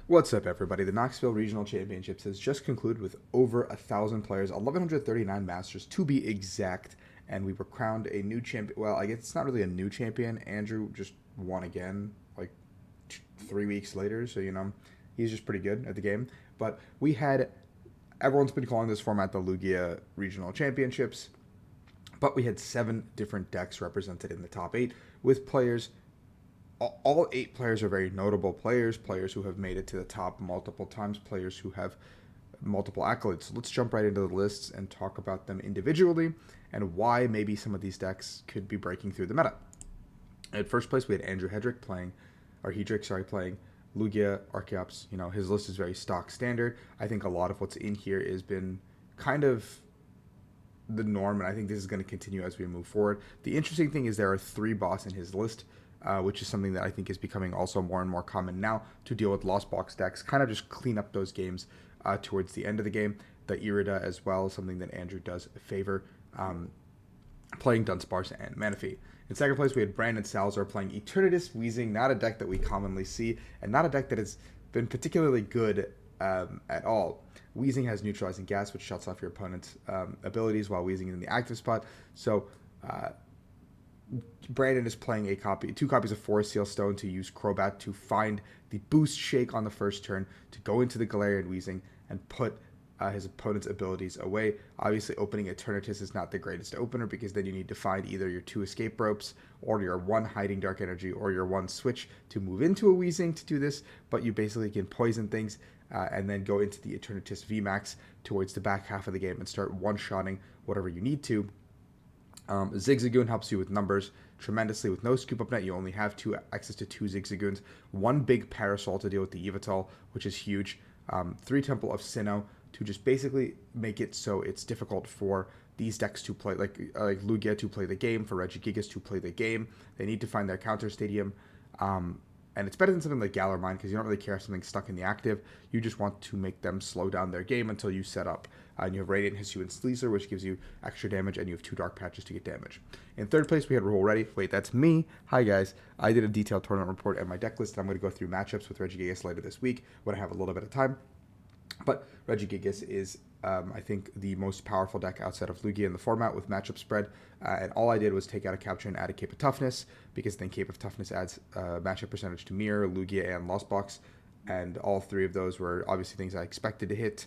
What's up, everybody? The Knoxville Regional Championships has just concluded with over 1,000 players, 1,139 Masters to be exact, and we were crowned a new champion. Well, I guess it's not really a new champion. Andrew just won again, like 3 weeks later, so he's just pretty good at the game. But we had everyone's been calling this format the Lugia Regional Championships, but we had 7 different decks represented in the top 8 with players. All 8 players are very notable players who have made it to the top multiple times, players who have multiple accolades. So let's jump right into the lists and talk about them individually and why maybe some of these decks could be breaking through the meta. At first place, we had Andrew Hedrick playing Lugia Archeops. His list is very stock standard. I think a lot of what's in here has been kind of the norm, and I think this is going to continue as we move forward. The interesting thing is there are 3 boss in his list, which is something that I think is becoming also more and more common now to deal with lost box decks, kind of just clean up those games towards the end of the game. The Irida as well is something that Andrew does favor, playing Dunsparce and Manaphy. In second place, we had Brandon Salazar playing Eternatus Weezing, not a deck that we commonly see, and not a deck that has been particularly good at all. Weezing has neutralizing gas, which shuts off your opponent's abilities while Weezing is in the active spot. So Brandon is playing 2 copies of Forest Seal Stone to use Crobat to find the boost shake on the first turn to go into the Galarian Weezing and put his opponent's abilities away. Obviously, opening Eternatus is not the greatest opener because then you need to find either your 2 escape ropes or your 1 hiding dark energy or your 1 switch to move into a Weezing to do this, but you basically can poison things and then go into the Eternatus VMAX towards the back half of the game and start one-shotting whatever you need to. Zigzagoon helps you with numbers tremendously. With no scoop up net, you only have access to 2 Zigzagoons, 1 big Parasol to deal with the Yveltal, which is huge, 3 Temple of Sinnoh to just basically make it so it's difficult for these decks to play, like Lugia to play the game, for Regigigas to play the game. They need to find their counter stadium. And it's better than something like Galar Mine because you don't really care if something's stuck in the active. You just want to make them slow down their game until you set up. And you have Radiant, Hisuian, and Sleezer, which gives you extra damage, and you have 2 Dark Patches to get damage. In third place, we had Rahul Reddy. Wait, that's me. Hi, guys. I did a detailed tournament report and my deck list, and I'm going to go through matchups with Regigigas later this week when I have a little bit of time. But Regigigas is, I think, the most powerful deck outside of Lugia in the format with matchup spread. And all I did was take out a capture and add a Cape of Toughness, because then Cape of Toughness adds matchup percentage to Mirror, Lugia, and Lost Box. And all 3 of those were obviously things I expected to hit.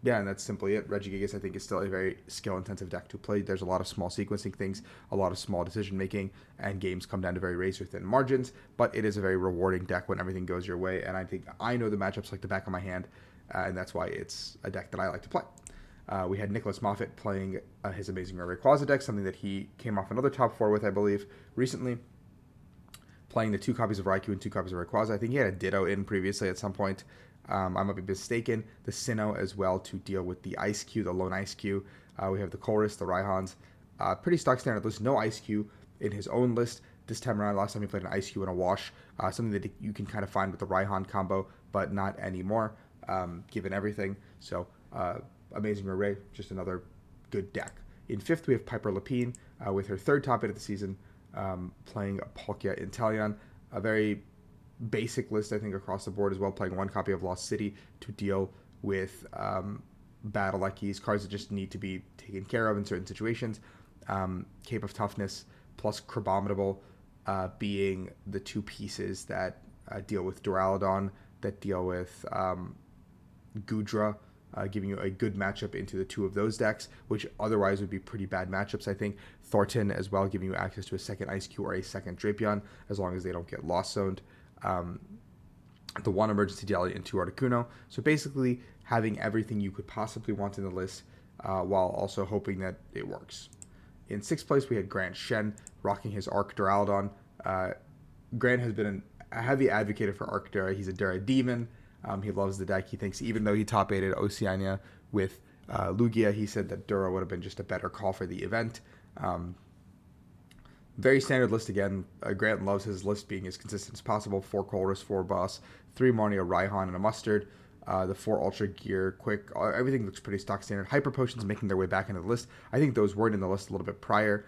Yeah, and that's simply it. Regigigas, I think, is still a very skill-intensive deck to play. There's a lot of small sequencing things, a lot of small decision-making, and games come down to very razor-thin margins, but it is a very rewarding deck when everything goes your way, and I think I know the matchups like the back of my hand, and that's why it's a deck that I like to play. We had Nicholas Moffat playing his amazing Rayquaza deck, something that he came off another top 4 with, I believe, recently, playing the 2 copies of Raikou and 2 copies of Rayquaza. I think he had a Ditto in previously at some point. I might be mistaken. The Sinnoh as well to deal with the Ice Q, the lone Ice Q. We have the Chorus, the Raihans. Pretty stock standard list. No Ice Q in his own list this time around. Last time he played an Ice Q and a Wash. Something that you can kind of find with the Raihan combo, but not anymore, given everything. So, Amazing Array, just another good deck. In fifth, we have Piper Lapine with her 3rd top 8 of the season, playing Palkia Inteleon. A very basic list, I think, across the board as well, playing 1 copy of Lost City to deal with battle Lekkeys, cards that just need to be taken care of in certain situations. Cape of Toughness plus Crabominable being the 2 pieces that deal with Duraludon, that deal with Gudra, giving you a good matchup into the 2 of those decks, which otherwise would be pretty bad matchups, I think. Thornton as well, giving you access to a 2nd Ice Q or a 2nd Drapion, as long as they don't get Lost Zoned. The 1 Emergency Daily and 2 Articuno. So basically having everything you could possibly want in the list while also hoping that it works. In 6th place, we had Grant Shen rocking his Arc Duraludon. Grant has been a heavy advocate for Arc Dura. He's a Dura demon. He loves the deck. He thinks even though he top 8'd Oceania with Lugia, he said that Dura would have been just a better call for the event. Very standard list again. Grant loves his list being as consistent as possible. 4 Colress, 4 Boss, 3 Marnie, a Raihan, and a Mustard. The 4 Ultra Gear, Quick. Everything looks pretty stock standard. Hyper Potions making their way back into the list. I think those weren't in the list a little bit prior.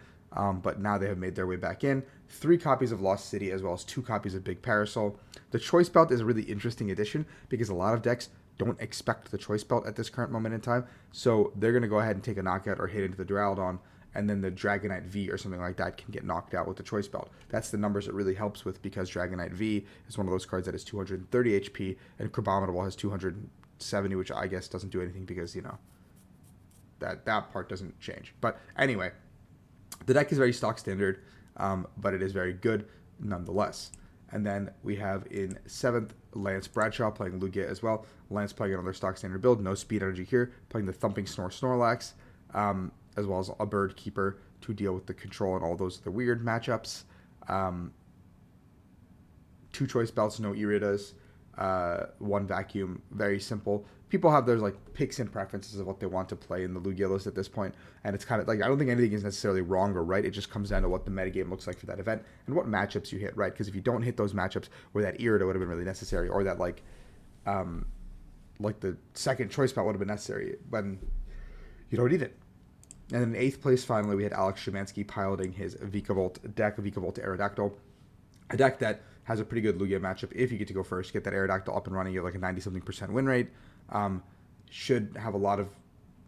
but now they have made their way back in. 3 copies of Lost City as well as 2 copies of Big Parasol. The Choice Belt is a really interesting addition because a lot of decks don't expect the Choice Belt at this current moment in time, so they're going to go ahead and take a knockout or hit into the Duraludon, and then the Dragonite V or something like that can get knocked out with the Choice Belt. That's the numbers it really helps with, because Dragonite V is one of those cards that is 230 HP, and Crabominable has 270, which I guess doesn't do anything because, you know, that part doesn't change. But anyway, the deck is very stock standard, but it is very good nonetheless. And then we have in 7th, Lance Bradshaw playing Lugia as well. Lance playing another stock standard build, no speed energy here, playing the Thumping Snorlax, as well as a Bird Keeper to deal with the control and all those other weird matchups. 2 Choice Belts, no Iridas, 1 Vacuum, very simple. People have their like picks and preferences of what they want to play in the Lugia list at this point, and it's kind of like, I don't think anything is necessarily wrong or right. It just comes down to what the metagame looks like for that event and what matchups you hit, right? Because if you don't hit those matchups where that Irida would have been really necessary, or that like the second Choice Belt would have been necessary, when you don't need it. And then in 8th place, finally, we had Alex Szymanski piloting his Vikavolt deck, Vikavolt Aerodactyl, a deck that has a pretty good Lugia matchup. If you get to go first, get that Aerodactyl up and running, you have like a 90-something% win rate. Should have a lot of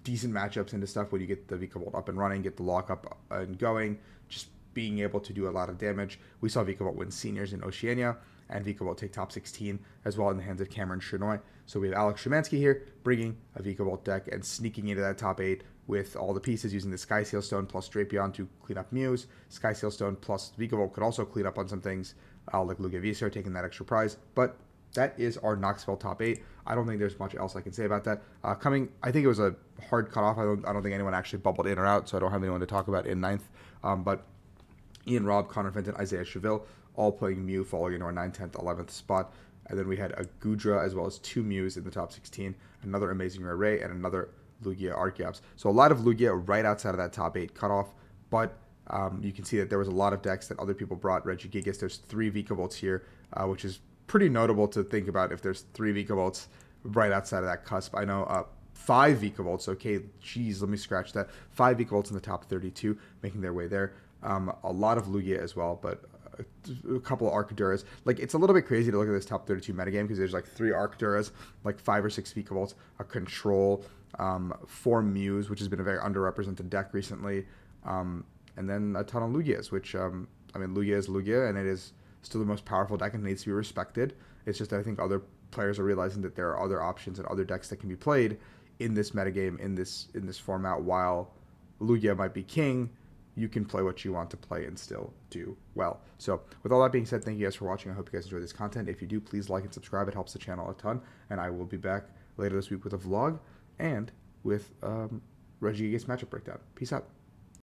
decent matchups into stuff when you get the Vikavolt up and running, get the lock up and going, just being able to do a lot of damage. We saw Vikavolt win seniors in Oceania, and Vikavolt take top 16 as well in the hands of Cameron Chenoy. So we have Alex Szymanski here bringing a Vikavolt deck and sneaking into that top 8 with all the pieces, using the Sky Seal Stone plus Drapion to clean up Muse. Sky Seal Stone plus Vikavolt could also clean up on some things, like Lugia Viscera taking that extra prize. But that is our Knoxville top 8. I don't think there's much else I can say about that. I think it was a hard cutoff. I don't think anyone actually bubbled in or out, so I don't have anyone to talk about in 9th. But Ian Robb, Connor Fenton, Isaiah Cheville, all playing Mew, falling into our 9th, 10th, 11th spot. And then we had a Gudra as well as 2 Mews in the top 16, another Amazing Array, and another Lugia Archeops. So a lot of Lugia right outside of that top 8 cutoff, but you can see that there was a lot of decks that other people brought. Regigigas, there's 3 Vikavolts here, which is pretty notable to think about if there's 3 Vikavolts right outside of that cusp. I know 5 Vikavolts, okay, geez, let me scratch that. 5 Vikavolts in the top 32, making their way there. A lot of Lugia as well, but a couple of Arcaduras. Like, it's a little bit crazy to look at this top 32 metagame because there's like 3 Arcaduras, like 5 or 6 Vikavolts, a Control, 4 Mews, which has been a very underrepresented deck recently, and then a ton of Lugias, which, Lugia is Lugia, and it is still the most powerful deck and needs to be respected. It's just that I think other players are realizing that there are other options and other decks that can be played in this metagame, in this format. While Lugia might be king, you can play what you want to play and still do well. So with all that being said, thank you guys for watching. I hope you guys enjoyed this content. If you do, please like and subscribe. It helps the channel a ton. And I will be back later this week with a vlog and with Regigigas matchup breakdown. Peace out.